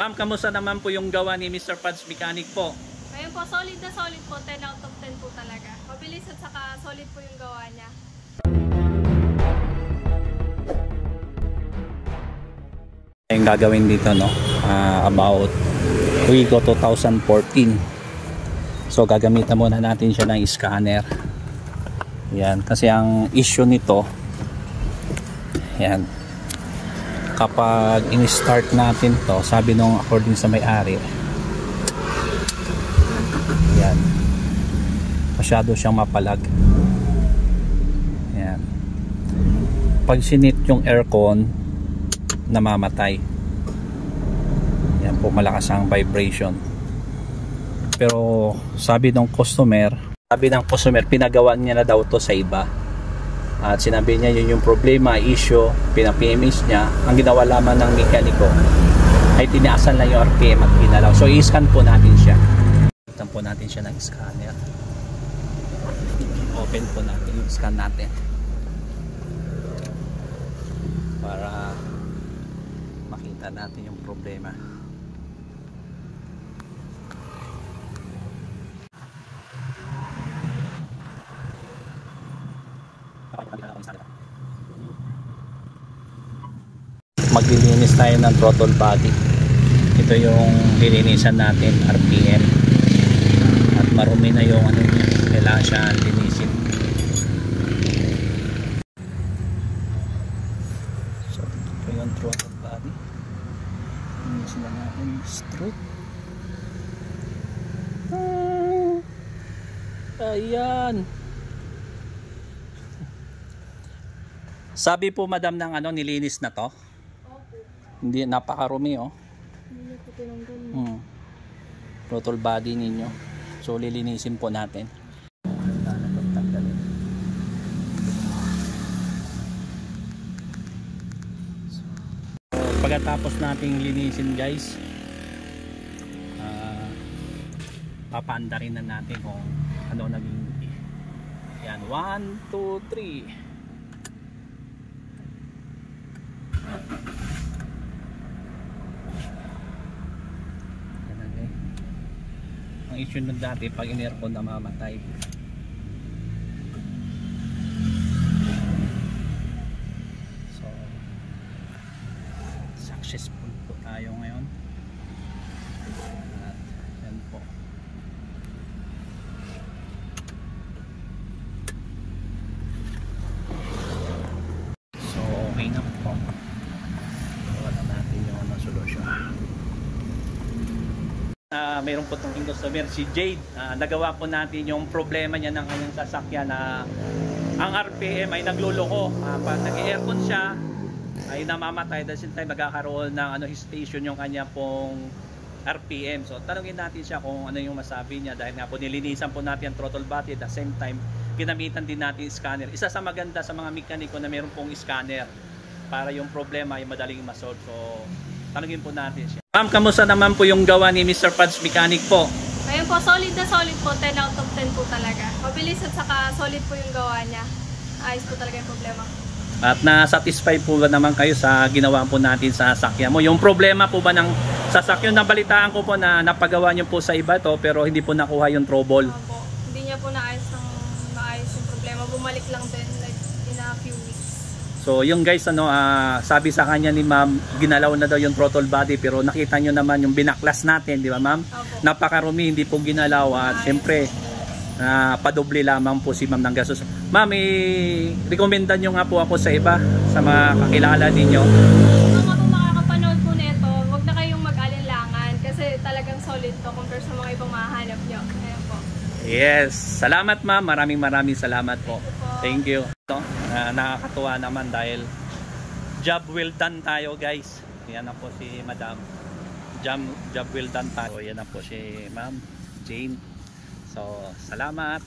Ma'am, kamusta naman po yung gawa ni Mr. Pads Mechanic po? Ngayon po, solid na solid po. 10 out of 10 po talaga. Mabilis at saka solid po yung gawa niya. Yung gagawin dito, no? About Wigo 2014. So gagamitan muna natin siya ng scanner. Yan, kasi ang issue nito, yan, kapag in-start natin to, sabi nung according sa may-ari, yan, masyado siyang mapalag. Yan, pag sinit yung aircon, namamatay. Yan po, malakas ang vibration. Pero sabi ng customer, pinagawa niya na daw to sa iba. At sinabi niya yun yung problema, issue, pina-PMS niya. Ang ginawa lamang ng mekaniko ay tinaasan lang yung RPM at ginalaw. So i-scan po natin siya. Itan po natin siya ng scanner. Open po natin yung scan natin. Para makita natin yung problema. Maglilinis tayo ng throttle body. Ito yung lilinisan natin, RPM, at marumi na yung ano niya, kailangan siya linisin. So ito yung throttle body, linisin na natin yung stroke. Ayan. Sabi po madam ng ano, nilinis na to? Opo. Hindi, napakarumi oh. Hindi po tinanggal. Throttle body ninyo. So lilinisin po natin. So, pagkatapos nating linisin guys, papaandarin na natin kung ano naging. Yan, 1, 2, 3. Ang issue nun dati, pag in-aircon namamatay. So successful po tayo ngayon. At yan po. So okay na po. Wala natin yung ano, solusyon. Mayroon po itong customer, si Jade. Nagawa po natin yung problema niya ng kanyang sasakyan na ang RPM ay nagluloko. Pag nag-aircon siya ay namamatay, dahil time magkakaroon ng ano, station yung kanya pong RPM. So tanungin natin siya kung ano yung masabi niya, dahil nga po nilinisan po natin ang throttle body, at the same time ginamitan din natin scanner. Isa sa maganda sa mga mekaniko na mayroon pong scanner para yung problema ay madaling masolve. So tanungin po natin siya. Ma'am, kamusta naman po yung gawa ni Mr. Pads Mechanic po? Ngayon po, solid na solid po. 10 out of 10 po talaga. Mabilis at saka solid po yung gawa niya. Ayos po talaga yung problema. At na-satisfy po ba naman kayo sa ginawa po natin sa sasakyan mo? Yung problema po ba ng sasakyan, nabalitaan ko po na napagawa nyo po sa iba to, pero hindi po nakuha yung trouble? Opo. Hindi niya po naayos yung problema. Bumalik lang din like in a few weeks. So yung guys, ano, sabi sa kanya ni ma'am, ginalaw na daw yung throttle body, pero nakita nyo naman yung binaklas natin, di ba ma'am? Napakarumi, hindi po ginalaw, at syempre padoble lamang po si ma'am ng gastos. Ma'am, i-recommenda nyo nga po ako sa iba, sa mga kakilala ninyo. Kung nga po makakapanood po nito, huwag na kayong mag-alinlangan kasi talagang solid to compare sa mga ibang mahanap nyo. Ayan po. Yes, salamat ma'am, maraming salamat po. Thank you. Nakakatuwa naman dahil job well done tayo guys. Yan na po si madam. Job well done tayo. Yan na po si ma'am Jane. So salamat.